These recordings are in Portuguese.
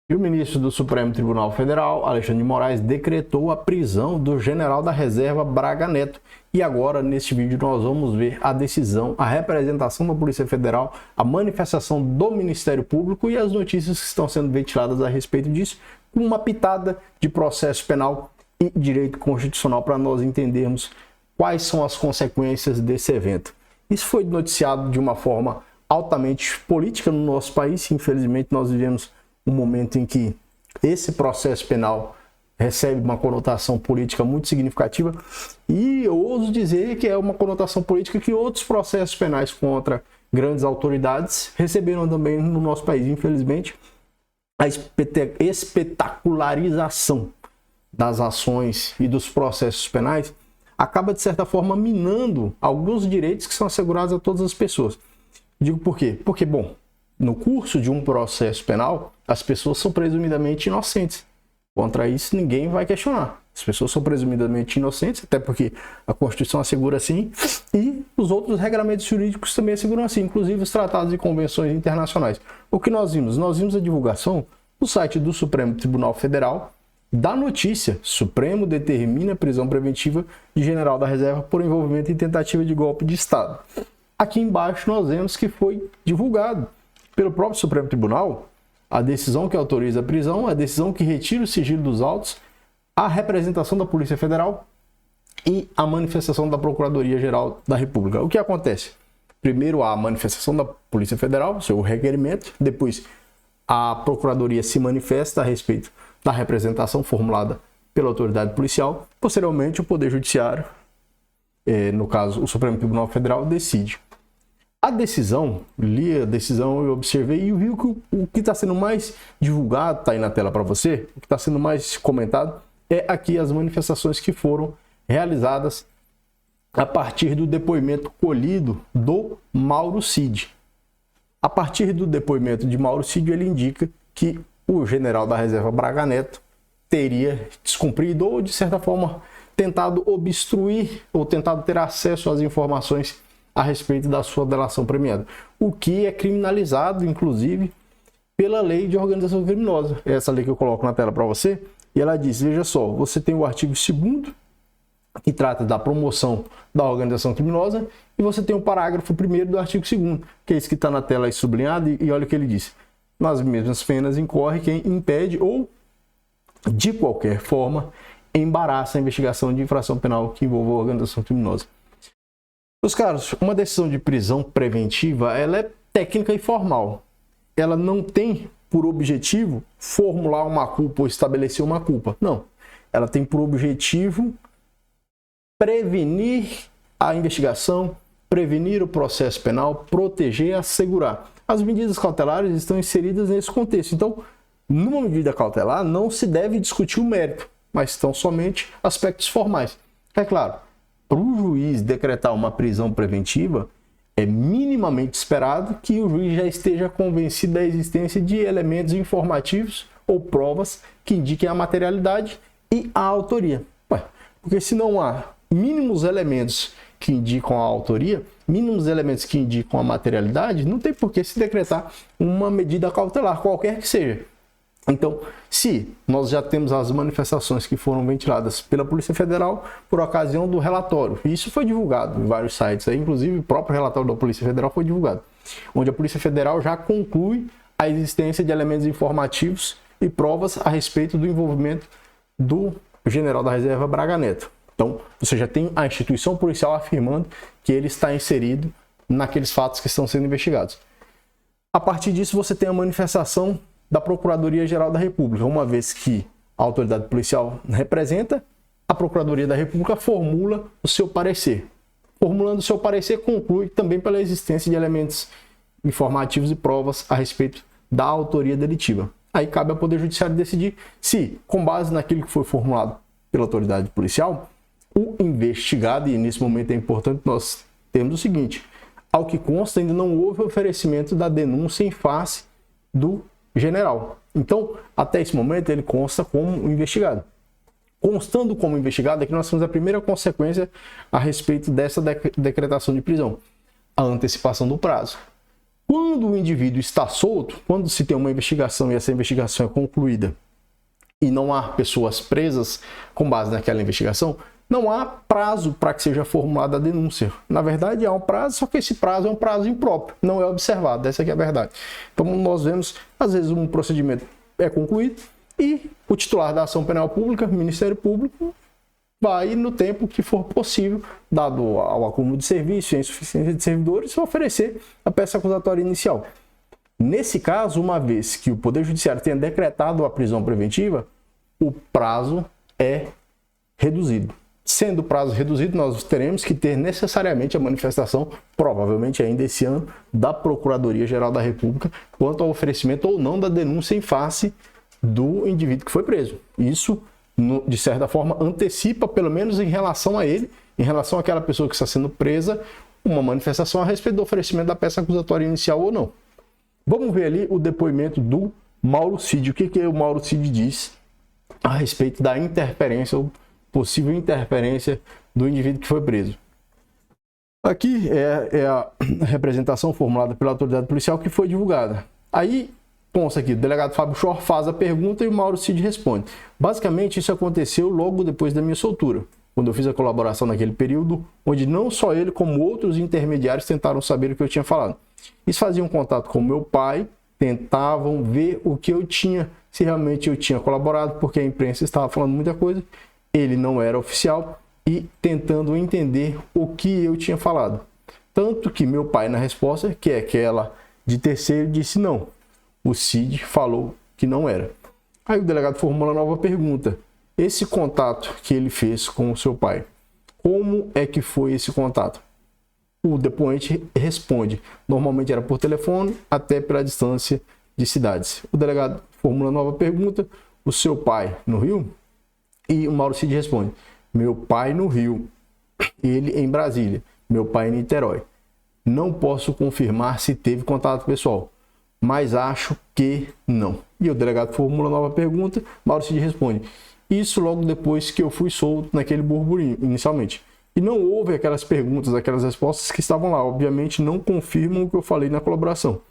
E o ministro do Supremo Tribunal Federal, Alexandre de Moraes, decretou a prisão do general da reserva Braga Neto. E agora, neste vídeo, nós vamos ver a decisão, a representação da Polícia Federal, a manifestação do Ministério Público e as notícias que estão sendo ventiladas a respeito disso, com uma pitada de processo penal e direito constitucional para nós entendermos quais são as consequências desse evento. Isso foi noticiado de uma forma altamente política no nosso país. Infelizmente, nós vivemos um momento em que esse processo penal recebe uma conotação política muito significativa e eu ouso dizer que é uma conotação política que outros processos penais contra grandes autoridades receberam também no nosso país. Infelizmente, a espetacularização das ações e dos processos penais acaba, de certa forma, minando alguns direitos que são assegurados a todas as pessoas. Digo por quê? Porque, bom, no curso de um processo penal, as pessoas são presumidamente inocentes. Contra isso, ninguém vai questionar. As pessoas são presumidamente inocentes, até porque a Constituição assegura assim, e os outros regramentos jurídicos também asseguram assim, inclusive os tratados e convenções internacionais. O que nós vimos? Nós vimos a divulgação no site do Supremo Tribunal Federal da notícia: Supremo determina prisão preventiva de general da reserva por envolvimento em tentativa de golpe de Estado. Aqui embaixo nós vemos que foi divulgado pelo próprio Supremo Tribunal a decisão que autoriza a prisão, a decisão que retira o sigilo dos autos, a representação da Polícia Federal e a manifestação da Procuradoria-Geral da República. O que acontece? Primeiro a manifestação da Polícia Federal, seu requerimento, depois a Procuradoria se manifesta a respeito da representação formulada pela autoridade policial, posteriormente o Poder Judiciário, no caso o Supremo Tribunal Federal, decide. A decisão, li a decisão, eu observei e vi que o que está sendo mais divulgado, está aí na tela para você, o que está sendo mais comentado é aqui as manifestações que foram realizadas a partir do depoimento colhido do Mauro Cid. A partir do depoimento de Mauro Cid, ele indica que o general da reserva Braga Neto teria descumprido ou, de certa forma, tentado obstruir ou tentado ter acesso às informações a respeito da sua delação premiada, o que é criminalizado, inclusive, pela lei de organização criminosa. Essa lei que eu coloco na tela para você, e ela diz, veja só, você tem o artigo 2º, que trata da promoção da organização criminosa, e você tem o parágrafo 1º do artigo 2º, que é esse que está na tela aí sublinhado, e olha o que ele diz: nas mesmas penas incorre quem impede ou, de qualquer forma, embaraça a investigação de infração penal que envolva a organização criminosa. Meus caros, uma decisão de prisão preventiva, ela é técnica e formal. Ela não tem por objetivo formular uma culpa ou estabelecer uma culpa. Não. Ela tem por objetivo prevenir a investigação, prevenir o processo penal, proteger e assegurar. As medidas cautelares estão inseridas nesse contexto. Então, numa medida cautelar, não se deve discutir o mérito, mas estão somente aspectos formais. É claro, para o juiz decretar uma prisão preventiva, é minimamente esperado que o juiz já esteja convencido da existência de elementos informativos ou provas que indiquem a materialidade e a autoria. Porque se não há mínimos elementos que indicam a autoria, mínimos elementos que indicam a materialidade, não tem por que se decretar uma medida cautelar, qualquer que seja. Então, se nós já temos as manifestações que foram ventiladas pela Polícia Federal por ocasião do relatório, e isso foi divulgado em vários sites, aí, inclusive o próprio relatório da Polícia Federal foi divulgado, onde a Polícia Federal já conclui a existência de elementos informativos e provas a respeito do envolvimento do general da reserva Braga Neto. Então, você já tem a instituição policial afirmando que ele está inserido naqueles fatos que estão sendo investigados. A partir disso, você tem a manifestação da Procuradoria-Geral da República, uma vez que a autoridade policial representa, a Procuradoria da República formula o seu parecer. Formulando o seu parecer, conclui também pela existência de elementos informativos e provas a respeito da autoria delitiva. Aí cabe ao Poder Judiciário decidir se, com base naquilo que foi formulado pela autoridade policial, o investigado, e nesse momento é importante nós termos o seguinte: ao que consta, ainda não houve oferecimento da denúncia em face do general. Então, até esse momento, ele consta como investigado. Constando como investigado, aqui nós temos a primeira consequência a respeito dessa decretação de prisão: a antecipação do prazo. Quando o indivíduo está solto, quando se tem uma investigação e essa investigação é concluída e não há pessoas presas com base naquela investigação, não há prazo para que seja formulada a denúncia. Na verdade, há um prazo, só que esse prazo é um prazo impróprio, não é observado, essa aqui é a verdade. Então, nós vemos, às vezes, um procedimento é concluído e o titular da ação penal pública, Ministério Público, vai, no tempo que for possível, dado ao acúmulo de serviço e a insuficiência de servidores, oferecer a peça acusatória inicial. Nesse caso, uma vez que o Poder Judiciário tenha decretado a prisão preventiva, o prazo é reduzido. Sendo o prazo reduzido, nós teremos que ter necessariamente a manifestação, provavelmente ainda esse ano, da Procuradoria-Geral da República quanto ao oferecimento ou não da denúncia em face do indivíduo que foi preso. Isso, de certa forma, antecipa, pelo menos em relação a ele, em relação àquela pessoa que está sendo presa, uma manifestação a respeito do oferecimento da peça acusatória inicial ou não. Vamos ver ali o depoimento do Mauro Cid. O que o Mauro Cid diz a respeito da interferência ou possível interferência do indivíduo que foi preso. Aqui é a representação formulada pela autoridade policial que foi divulgada. Aí, consta aqui, o delegado Fábio Schor faz a pergunta e o Mauro Cid responde. Basicamente, isso aconteceu logo depois da minha soltura, quando eu fiz a colaboração naquele período, onde não só ele, como outros intermediários tentaram saber o que eu tinha falado. Eles faziam contato com meu pai, tentavam ver o que eu tinha, se realmente eu tinha colaborado, porque a imprensa estava falando muita coisa, ele não era oficial, e tentando entender o que eu tinha falado. Tanto que meu pai, na resposta, que é aquela de terceiro, disse não. O Cid falou que não era. Aí o delegado formula uma nova pergunta. Esse contato que ele fez com o seu pai, como é que foi esse contato? O depoente responde, normalmente era por telefone, até pela distância de cidades. O delegado formula nova pergunta, o seu pai no Rio? E o Mauro Cid responde, meu pai no Rio, ele em Brasília, meu pai em Niterói. Não posso confirmar se teve contato pessoal, mas acho que não. E o delegado formula nova pergunta, Mauro Cid responde, isso logo depois que eu fui solto naquele burburinho, inicialmente. E não houve aquelas perguntas, aquelas respostas que estavam lá. Obviamente não confirmam o que eu falei na colaboração.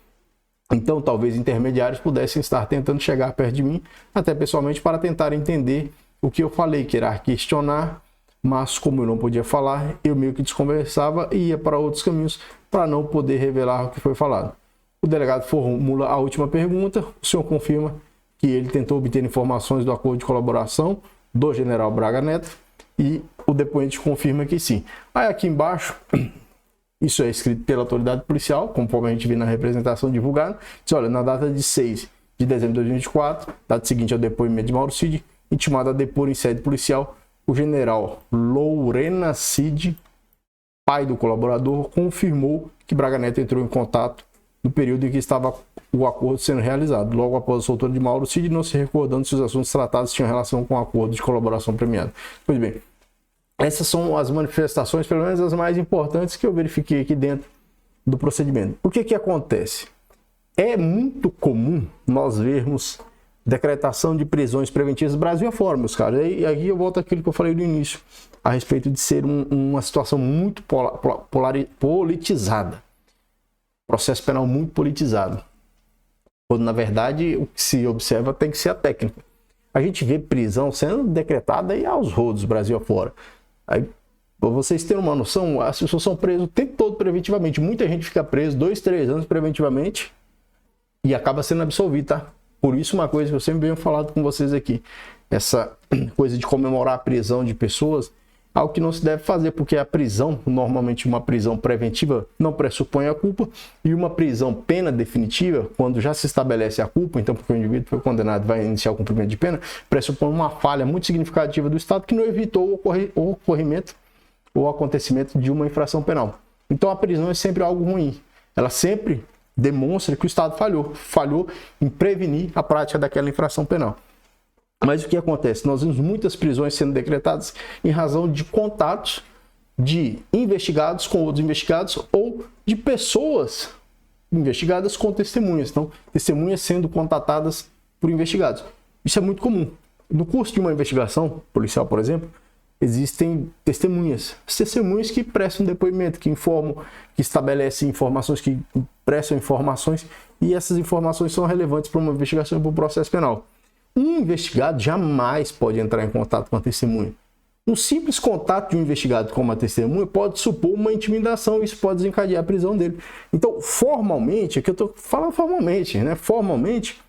Então talvez intermediários pudessem estar tentando chegar perto de mim, até pessoalmente, para tentar entender o que eu falei, que era questionar, mas como eu não podia falar, eu meio que desconversava e ia para outros caminhos para não poder revelar o que foi falado. O delegado formula a última pergunta, o senhor confirma que ele tentou obter informações do acordo de colaboração do general Braga Neto e o depoente confirma que sim. Aí aqui embaixo, isso é escrito pela autoridade policial, conforme a gente vê na representação divulgada, diz, olha, na data de 6 de dezembro de 2024, data seguinte ao depoimento de Mauro Cid, intimado a depor em sede policial, o general Lourena Cid, pai do colaborador, confirmou que Braga Neto entrou em contato no período em que estava o acordo sendo realizado, logo após a soltura de Mauro Cid, não se recordando se os assuntos tratados tinham relação com o acordo de colaboração premiado. Pois bem, essas são as manifestações, pelo menos as mais importantes que eu verifiquei aqui dentro do procedimento. O que acontece? É muito comum nós vermos decretação de prisões preventivas Brasil afora, meus caros. E aqui eu volto àquilo que eu falei no início, a respeito de ser uma situação muito politizada. Processo penal muito politizado. Quando, na verdade, o que se observa tem que ser a técnica. A gente vê prisão sendo decretada aí aos rodos, Brasil afora. Aí, para vocês terem uma noção, as pessoas são presas o tempo todo preventivamente. Muita gente fica preso 2, 3 anos preventivamente e acaba sendo absolvido, tá? Por isso, uma coisa que eu sempre venho falando com vocês aqui, essa coisa de comemorar a prisão de pessoas, algo que não se deve fazer, porque a prisão, normalmente uma prisão preventiva, não pressupõe a culpa, e uma prisão pena definitiva, quando já se estabelece a culpa, então porque o indivíduo foi condenado e vai iniciar o cumprimento de pena, pressupõe uma falha muito significativa do Estado que não evitou o ocorrimento ou acontecimento de uma infração penal. Então a prisão é sempre algo ruim, ela sempre demonstra que o Estado falhou em prevenir a prática daquela infração penal. Mas o que acontece? Nós vimos muitas prisões sendo decretadas em razão de contatos de investigados com outros investigados ou de pessoas investigadas com testemunhas. Então, testemunhas sendo contatadas por investigados. Isso é muito comum. No curso de uma investigação policial, por exemplo, existem testemunhas. As testemunhas que prestam depoimento, que informam, que estabelecem informações, que prestam informações, e essas informações são relevantes para uma investigação e para um processo penal. Um investigado jamais pode entrar em contato com a testemunha. Um simples contato de um investigado com uma testemunha pode supor uma intimidação, e isso pode desencadear a prisão dele. Então, formalmente, aqui eu estou falando formalmente, né? Formalmente,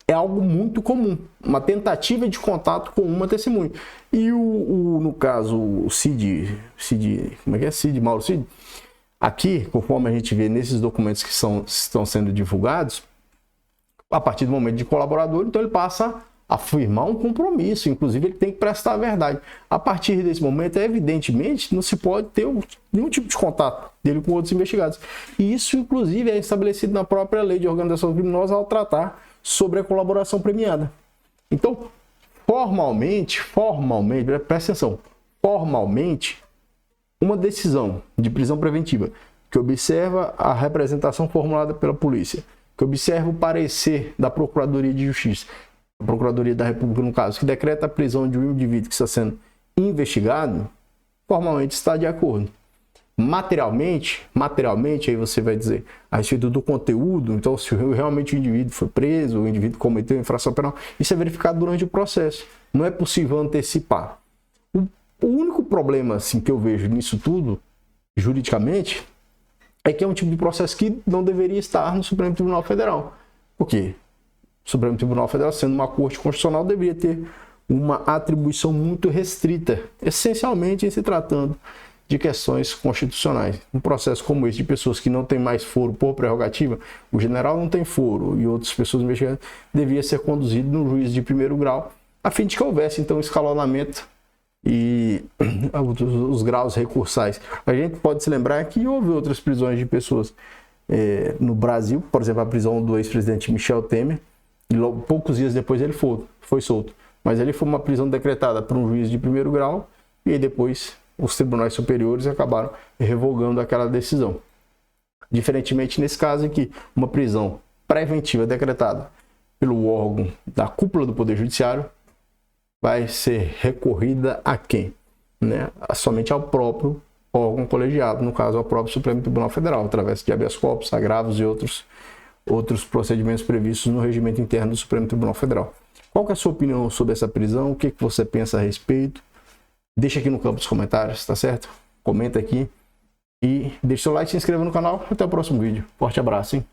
é algo muito comum, uma tentativa de contato com uma testemunha. E no caso, o Mauro Cid, aqui, conforme a gente vê nesses documentos que estão sendo divulgados, a partir do momento de colaborador, então ele passa a firmar um compromisso, inclusive ele tem que prestar a verdade. A partir desse momento, evidentemente, não se pode ter nenhum tipo de contato dele com outros investigados. E isso, inclusive, é estabelecido na própria lei de organização criminosa ao tratar sobre a colaboração premiada. Então, formalmente, presta atenção, formalmente, uma decisão de prisão preventiva que observa a representação formulada pela polícia, que observa o parecer da Procuradoria de Justiça, a Procuradoria da República, no caso, que decreta a prisão de um indivíduo que está sendo investigado, formalmente está de acordo. Materialmente, aí você vai dizer a respeito do conteúdo, então se realmente o indivíduo foi preso, o indivíduo cometeu infração penal, isso é verificado durante o processo. Não é possível antecipar. O único problema assim, que eu vejo nisso tudo, juridicamente, é que é um tipo de processo que não deveria estar no Supremo Tribunal Federal. Por quê? O Supremo Tribunal Federal, sendo uma corte constitucional, deveria ter uma atribuição muito restrita, essencialmente em se tratando de questões constitucionais. Um processo como esse, de pessoas que não têm mais foro por prerrogativa, o general não tem foro e outras pessoas investigadas, devia ser conduzido no juiz de primeiro grau, a fim de que houvesse, então, escalonamento e os graus recursais. A gente pode se lembrar que houve outras prisões de pessoas no Brasil, por exemplo, a prisão do ex-presidente Michel Temer, e logo, poucos dias depois ele foi solto. Mas ele foi uma prisão decretada por um juiz de primeiro grau e aí depois os tribunais superiores acabaram revogando aquela decisão. Diferentemente nesse caso em que uma prisão preventiva decretada pelo órgão da cúpula do Poder Judiciário vai ser recorrida a quem? Né? Somente ao próprio órgão colegiado, no caso ao próprio Supremo Tribunal Federal, através de habeas corpus, agravos e outros procedimentos previstos no regimento interno do Supremo Tribunal Federal. Qual que é a sua opinião sobre essa prisão? O que você pensa a respeito? Deixa aqui no campo dos comentários, tá certo? Comenta aqui e deixa seu like, se inscreva no canal. Até o próximo vídeo. Forte abraço, hein?